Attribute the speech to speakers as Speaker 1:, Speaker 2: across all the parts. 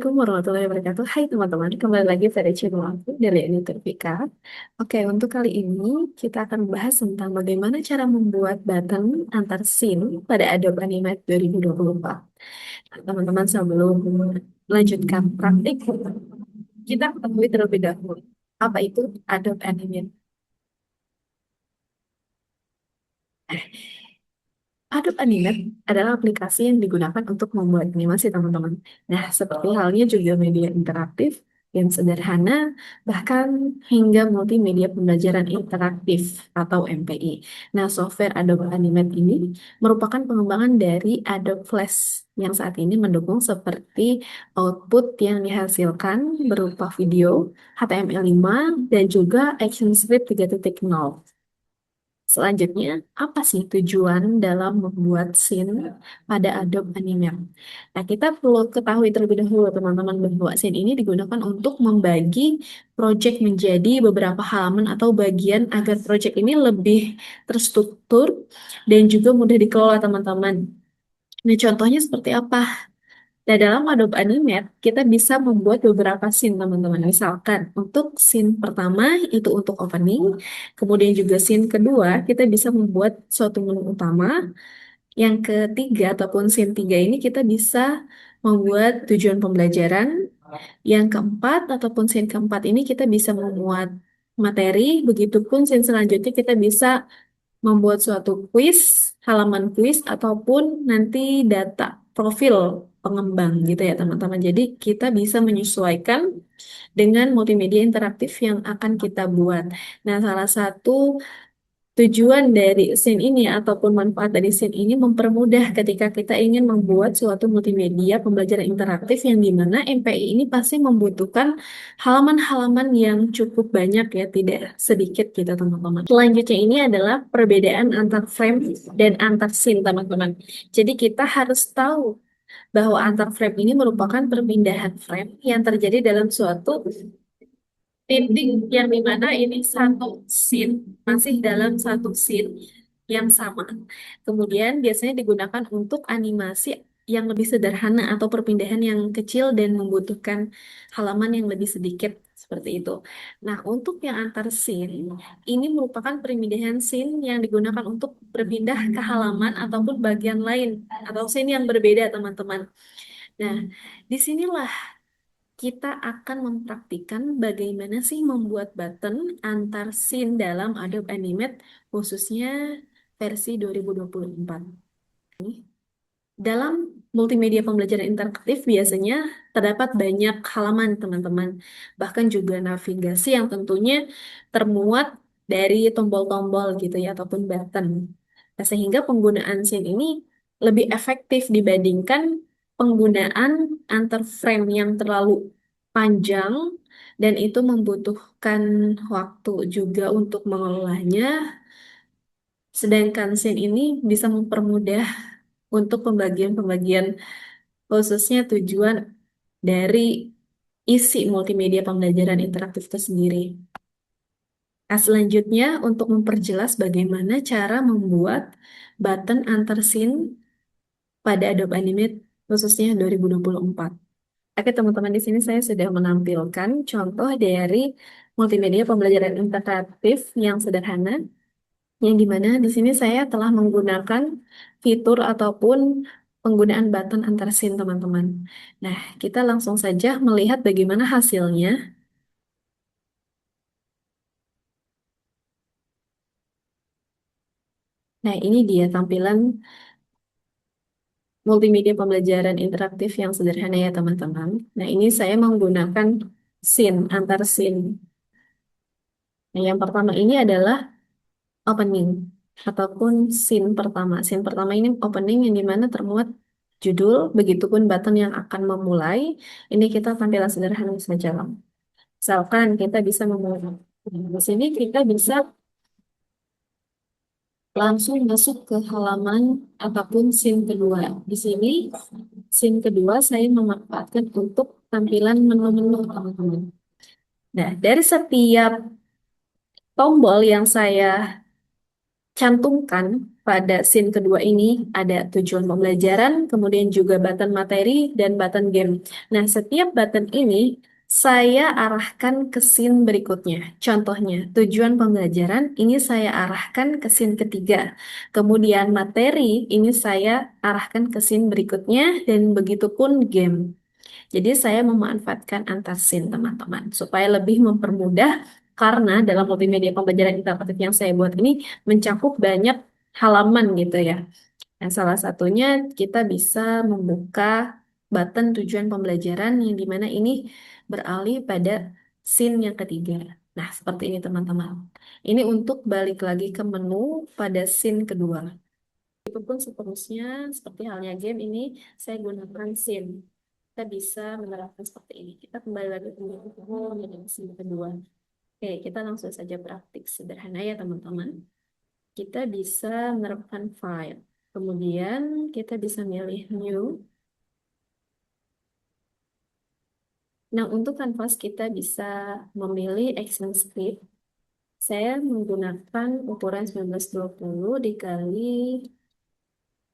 Speaker 1: Assalamualaikum warahmatullahi wabarakatuh. Hai teman-teman, kembali lagi pada channel aku dari Editor Vika. Oke, untuk kali ini kita akan membahas tentang bagaimana cara membuat button antar scene pada Adobe Animate 2024. Nah, teman-teman, sebelum melanjutkan praktik, kita ketahui terlebih dahulu apa itu Adobe Animate. Adobe Animate adalah aplikasi yang digunakan untuk membuat animasi, teman-teman. Nah, seperti halnya juga media interaktif yang sederhana, bahkan hingga multimedia pembelajaran interaktif atau MPI. Nah, software Adobe Animate ini merupakan pengembangan dari Adobe Flash yang saat ini mendukung seperti output yang dihasilkan berupa video, HTML5, dan juga ActionScript 3.0. Selanjutnya, apa sih tujuan dalam membuat scene pada Adobe Animate? Nah, kita perlu ketahui terlebih dahulu, teman-teman, bahwa scene ini digunakan untuk membagi project menjadi beberapa halaman atau bagian agar project ini lebih terstruktur dan juga mudah dikelola, teman-teman. Nah, contohnya seperti apa? Nah, dalam Adobe Animate, kita bisa membuat beberapa scene, teman-teman. Misalkan, untuk scene pertama, itu untuk opening. Kemudian juga scene kedua, kita bisa membuat suatu menu utama. Yang ketiga, ataupun scene tiga ini, kita bisa membuat tujuan pembelajaran. Yang keempat, ataupun scene keempat ini, kita bisa memuat materi. Begitupun scene selanjutnya, kita bisa membuat suatu quiz, halaman quiz, ataupun nanti data profil pengembang gitu ya teman-teman. Jadi kita bisa menyesuaikan dengan multimedia interaktif yang akan kita buat. Nah, salah satu tujuan dari scene ini ataupun manfaat dari scene ini mempermudah ketika kita ingin membuat suatu multimedia pembelajaran interaktif yang dimana MPI ini pasti membutuhkan halaman-halaman yang cukup banyak ya, tidak sedikit gitu teman-teman. Selanjutnya ini adalah perbedaan antar frame dan antar scene teman-teman. Jadi kita harus tahu bahwa antar frame ini merupakan perpindahan frame yang terjadi dalam suatu titik yang dimana ini satu scene masih dalam satu scene yang sama. Kemudian biasanya digunakan untuk animasi yang lebih sederhana atau perpindahan yang kecil dan membutuhkan halaman yang lebih sedikit seperti itu. Nah, untuk yang antar scene ini merupakan perpindahan scene yang digunakan untuk berpindah ke halaman ataupun bagian lain atau scene yang berbeda, teman-teman. Nah, disinilah kita akan mempraktikkan bagaimana sih membuat button antar scene dalam Adobe Animate khususnya versi 2024. Dalam multimedia pembelajaran interaktif biasanya terdapat banyak halaman, teman-teman. Bahkan juga navigasi yang tentunya termuat dari tombol-tombol gitu ya, ataupun button. Nah, sehingga penggunaan scene ini lebih efektif dibandingkan penggunaan antar frame yang terlalu panjang dan itu membutuhkan waktu juga untuk mengelolanya. Sedangkan scene ini bisa mempermudah untuk pembagian-pembagian khususnya tujuan dari isi multimedia pembelajaran interaktif itu sendiri. Nah, selanjutnya untuk memperjelas bagaimana cara membuat button antar scene pada Adobe Animate khususnya 2024. Oke, teman-teman, di sini saya sudah menampilkan contoh dari multimedia pembelajaran interaktif yang sederhana, yang dimana di sini saya telah menggunakan fitur ataupun penggunaan button antar scene, teman-teman. Nah, kita langsung saja melihat bagaimana hasilnya. Nah, ini dia tampilan multimedia pembelajaran interaktif yang sederhana ya, teman-teman. Nah, ini saya menggunakan scene, antar scene. Nah, yang pertama ini adalah opening ataupun scene pertama. Scene pertama ini opening yang dimana termuat judul, begitupun button yang akan memulai. Ini kita tampilan sederhana saja. Misalkan kita bisa memulai. Di sini kita bisa langsung masuk ke halaman ataupun scene kedua. Di sini scene kedua saya memanfaatkan untuk tampilan menu-menu, teman-teman. Nah, dari setiap tombol yang saya cantumkan pada scene kedua ini ada tujuan pembelajaran, kemudian juga button materi dan button game. Nah, setiap button ini saya arahkan ke scene berikutnya. Contohnya, tujuan pembelajaran ini saya arahkan ke scene ketiga. Kemudian materi ini saya arahkan ke scene berikutnya dan begitu pun game. Jadi saya memanfaatkan antar scene teman-teman supaya lebih mempermudah karena dalam multimedia pembelajaran interaktif yang saya buat ini mencakup banyak halaman gitu ya. Nah, salah satunya kita bisa membuka button tujuan pembelajaran yang dimana ini beralih pada scene yang ketiga. Nah, seperti ini teman-teman. Ini untuk balik lagi ke menu pada scene kedua. Itu pun seterusnya, seperti halnya game ini, saya gunakan scene. Kita bisa menerapkan seperti ini. Kita kembali lagi ke menu yang scene kedua. Oke, kita langsung saja praktik sederhana ya teman-teman. Kita bisa menerapkan file. Kemudian kita bisa milih new. Nah, untuk kanvas kita bisa memilih action script. Saya menggunakan ukuran 1920 dikali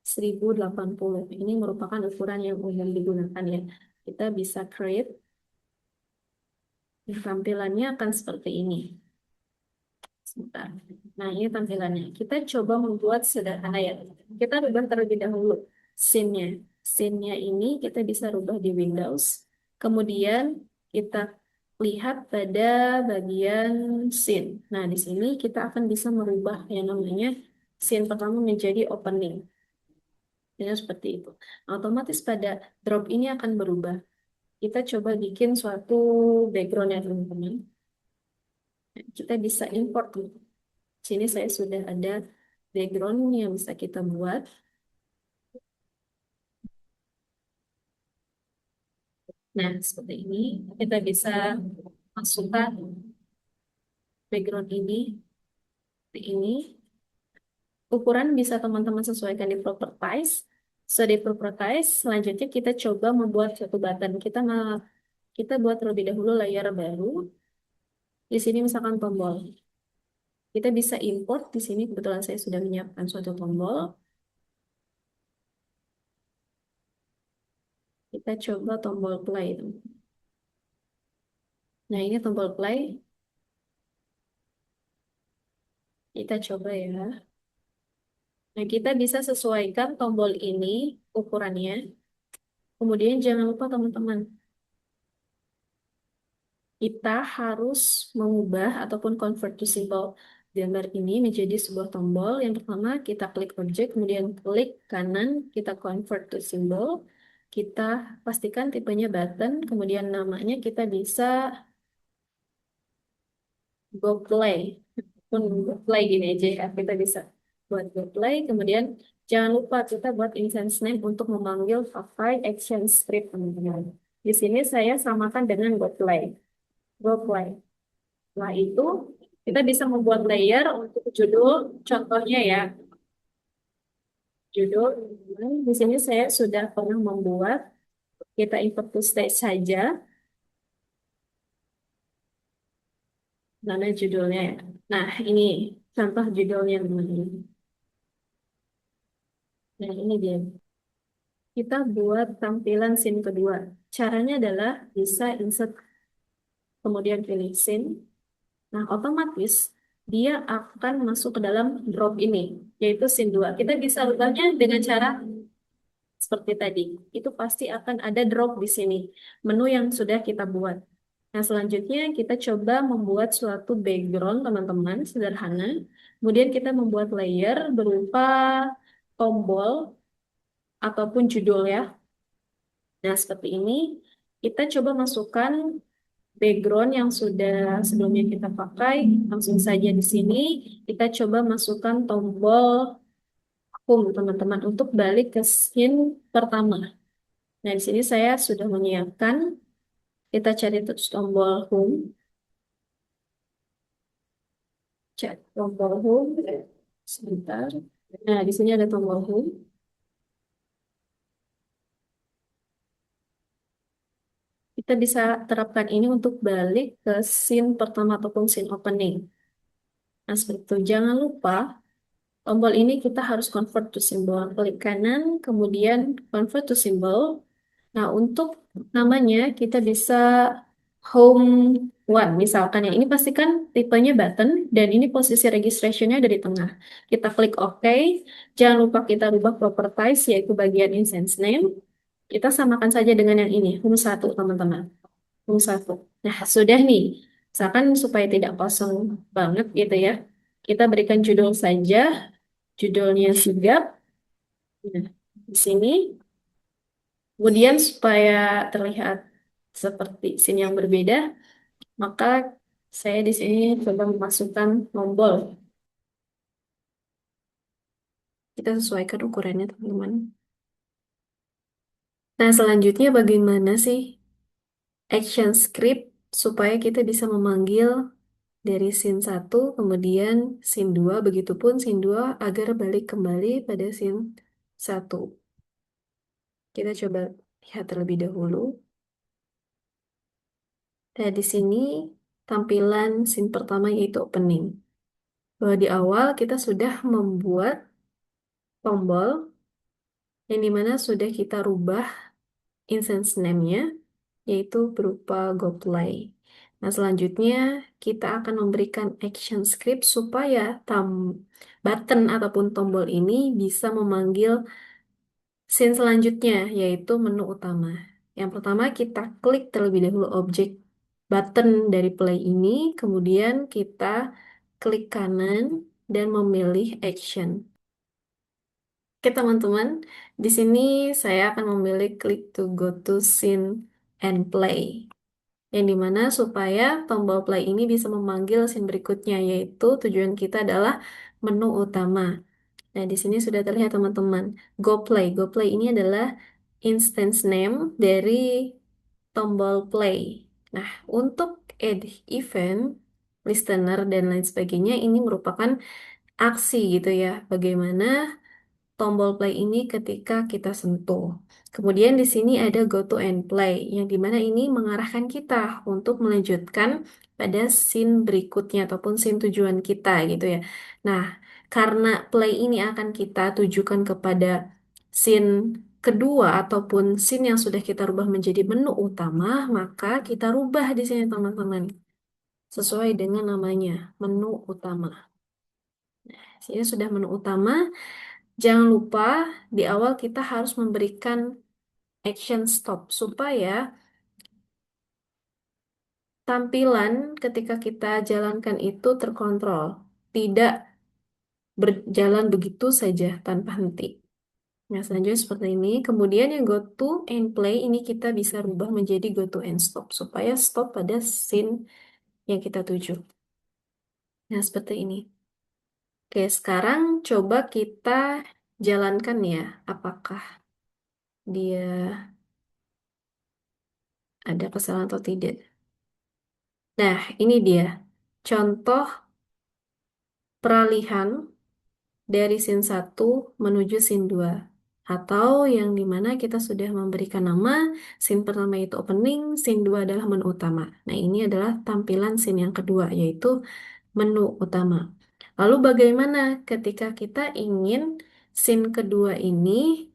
Speaker 1: 1080. Ini merupakan ukuran yang umum digunakan ya. Kita bisa create. Tampilannya akan seperti ini. Sebentar. Nah, ini tampilannya. Kita coba membuat sederhana ya. Kita rubah terlebih dahulu scene-nya. Scene-nya ini kita bisa rubah di Windows. Kemudian kita lihat pada bagian scene. Nah, di sini kita akan bisa merubah yang namanya scene pertama menjadi opening. Jadi seperti itu. Otomatis pada drop ini akan berubah. Kita coba bikin suatu background ya teman-teman. Kita bisa import. Sini saya sudah ada background yang bisa kita buat. Nah, seperti ini. Kita bisa masukkan background ini, seperti ini. Ukuran bisa teman-teman sesuaikan di properties. So, di properties, selanjutnya kita coba membuat suatu button. Kita buat terlebih dahulu layer baru. Di sini misalkan tombol. Kita bisa import. Di sini kebetulan saya sudah menyiapkan suatu tombol. Kita coba tombol play. Nah, ini tombol play. Kita coba ya. Nah, kita bisa sesuaikan tombol ini ukurannya. Kemudian jangan lupa teman-teman, kita harus mengubah ataupun convert to symbol gambar ini menjadi sebuah tombol. Yang pertama, kita klik objek, kemudian klik kanan, kita convert to symbol. Kita pastikan tipenya button, kemudian namanya kita bisa go play. Pun go play gini aja ya, kita bisa buat go play. Kemudian jangan lupa kita buat instance name untuk memanggil file action script teman-teman. Di sini saya samakan dengan go play. Go play. Setelah itu kita bisa membuat layer untuk judul. Contohnya ya, judul. Di sini saya sudah pernah membuat. Kita import to stage saja. Mana judulnya ya? Nah, ini contoh judulnya teman-teman. Nah, ini dia. Kita buat tampilan scene kedua. Caranya adalah bisa insert kemudian pilih scene. Nah, otomatis dia akan masuk ke dalam drop ini, yaitu scene 2. Kita bisa rubahnya dengan cara seperti tadi. Itu pasti akan ada drop di sini, menu yang sudah kita buat. Nah, selanjutnya kita coba membuat suatu background, teman-teman, sederhana. Kemudian kita membuat layer berupa tombol ataupun judul ya. Nah, seperti ini. Kita coba masukkan background yang sudah sebelumnya kita pakai. Langsung saja di sini. Kita coba masukkan tombol home, teman-teman, untuk balik ke scene pertama. Nah, di sini saya sudah menyiapkan. Kita cari tombol home. Cek tombol home. Sebentar. Nah, di sini ada tombol home. Kita bisa terapkan ini untuk balik ke scene pertama ataupun scene opening. Nah, seperti itu. Jangan lupa Tombol ini kita harus convert to symbol. Klik kanan, kemudian convert to symbol. Nah, untuk namanya kita bisa home one. Misalkan yang ini pastikan tipenya button dan ini posisi registrationnya ada di tengah. Kita klik OK. Jangan lupa kita rubah properties yaitu bagian instance name. Kita samakan saja dengan yang ini, home satu teman-teman. Home satu. Nah, sudah nih. Misalkan supaya tidak kosong banget gitu ya. Kita berikan judul saja. Judulnya sigap. Nah, di sini. Kemudian supaya terlihat seperti scene yang berbeda, maka saya di sini coba memasukkan tombol. Kita sesuaikan ukurannya, teman-teman. Nah, selanjutnya bagaimana sih action script supaya kita bisa memanggil dari scene satu kemudian scene 2 begitupun scene 2 agar balik kembali pada scene satu. Kita coba lihat terlebih dahulu. Nah, di sini tampilan scene pertama yaitu opening. Bahwa di awal kita sudah membuat tombol yang dimana sudah kita rubah instance name-nya yaitu berupa GoPlay. Nah, selanjutnya kita akan memberikan action script supaya button ataupun tombol ini bisa memanggil scene selanjutnya yaitu menu utama. Yang pertama kita klik terlebih dahulu objek button dari play ini, kemudian kita klik kanan dan memilih action. Oke teman-teman, di sini saya akan memilih click to go to scene and play. Yang dimana supaya tombol play ini bisa memanggil scene berikutnya, yaitu tujuan kita adalah menu utama. Nah, di sini sudah terlihat teman-teman, Go Play. Go Play ini adalah instance name dari tombol play. Nah, untuk add event, listener, dan lain sebagainya, ini merupakan aksi gitu ya. Bagaimana tombol play ini ketika kita sentuh. Kemudian di sini ada go to and play, yang dimana ini mengarahkan kita untuk melanjutkan pada scene berikutnya ataupun scene tujuan kita gitu ya. Nah, karena play ini akan kita tujukan kepada scene kedua ataupun scene yang sudah kita rubah menjadi menu utama, maka kita rubah di sini teman-teman. Sesuai dengan namanya, menu utama. Sini sudah menu utama. Jangan lupa di awal kita harus memberikan action stop supaya tampilan ketika kita jalankan itu terkontrol, tidak berjalan begitu saja tanpa henti. Nah, selanjutnya seperti ini. Kemudian yang go to and play ini kita bisa rubah menjadi go to and stop supaya stop pada scene yang kita tuju. Nah, seperti ini. Oke, sekarang coba kita jalankan ya. Apakah dia ada kesalahan atau tidak? Nah, ini dia contoh peralihan dari scene satu menuju scene 2. Atau yang dimana kita sudah memberikan nama, scene pertama itu opening, scene 2 adalah menu utama. Nah, ini adalah tampilan scene yang kedua, yaitu menu utama. Lalu bagaimana ketika kita ingin scene kedua ini,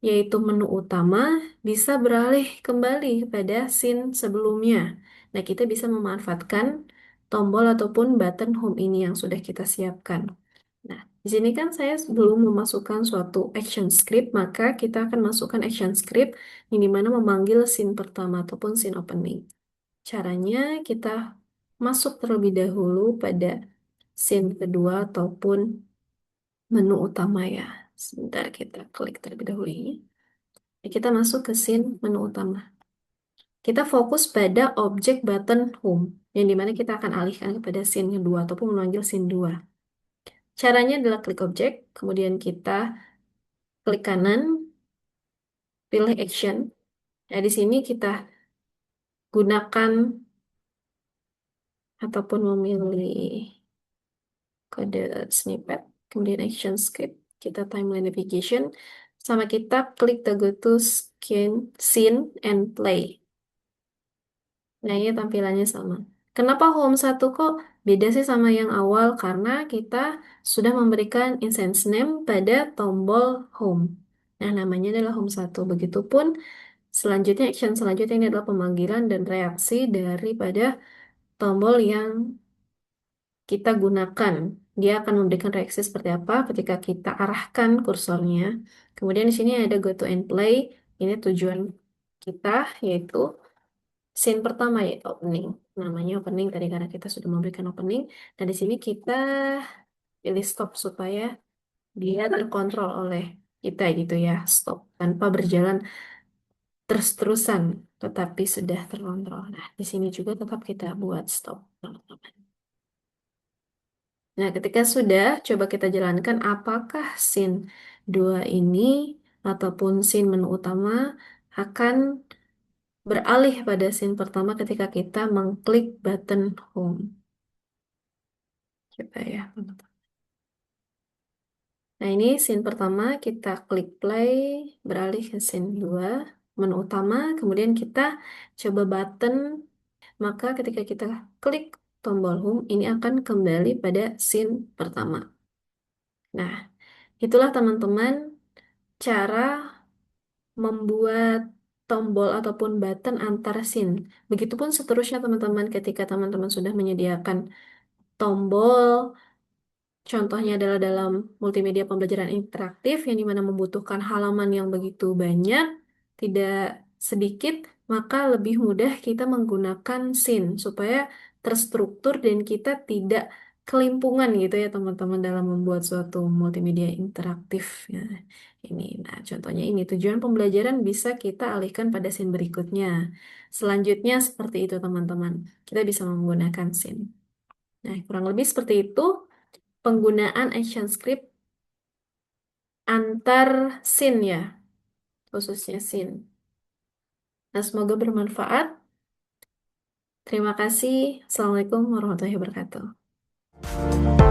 Speaker 1: yaitu menu utama, bisa beralih kembali pada scene sebelumnya? Nah, kita bisa memanfaatkan tombol ataupun button home ini yang sudah kita siapkan. Nah, di sini kan saya belum memasukkan suatu action script, maka kita akan masukkan action script yang dimana memanggil scene pertama ataupun scene opening. Caranya kita masuk terlebih dahulu pada scene kedua ataupun menu utama ya. Sebentar kita klik terlebih dahulu ini. Kita masuk ke scene menu utama. Kita fokus pada objek button home, yang dimana kita akan alihkan kepada scene kedua ataupun memanggil scene 2. Caranya adalah klik objek, kemudian kita klik kanan, pilih action. Nah, di sini kita gunakan ataupun memilih kode snippet, kemudian action script, kita timeline navigation, sama kita klik the go to scene and play. Nah, ini tampilannya sama. Kenapa home satu kok Beda sih sama yang awal karena kita sudah memberikan instance name pada tombol home. Nah, namanya adalah home satu. Begitupun selanjutnya, action selanjutnya ini adalah pemanggilan dan reaksi daripada tombol yang kita gunakan. Dia akan memberikan reaksi seperti apa ketika kita arahkan kursornya. Kemudian di sini ada go to and play. Ini tujuan kita yaitu scene pertama yaitu opening. Namanya opening tadi karena kita sudah memberikan opening. Dan di sini kita pilih stop supaya dia terkontrol oleh kita gitu ya. Stop tanpa berjalan terus-terusan tetapi sudah terkontrol. Nah, di sini juga tetap kita buat stop. Nah, ketika sudah, coba kita jalankan apakah scene 2 ini ataupun scene menu utama akan beralih pada scene pertama ketika kita mengklik button home. Coba ya, teman-teman. Nah, ini scene pertama, kita klik play, beralih ke scene 2 menu utama, kemudian kita coba button, maka ketika kita klik tombol home, ini akan kembali pada scene pertama. Nah, itulah teman-teman cara membuat tombol ataupun button antar scene. Begitupun seterusnya teman-teman ketika teman-teman sudah menyediakan tombol, contohnya adalah dalam multimedia pembelajaran interaktif yang dimana membutuhkan halaman yang begitu banyak, tidak sedikit, maka lebih mudah kita menggunakan scene supaya terstruktur dan kita tidak kelimpungan gitu ya teman-teman dalam membuat suatu multimedia interaktif. Ya, ini, nah contohnya ini tujuan pembelajaran bisa kita alihkan pada scene berikutnya. Selanjutnya seperti itu teman-teman, kita bisa menggunakan scene. Nah kurang lebih seperti itu penggunaan action script antar scene ya, khususnya scene. Nah, semoga bermanfaat. Terima kasih. Assalamualaikum warahmatullahi wabarakatuh.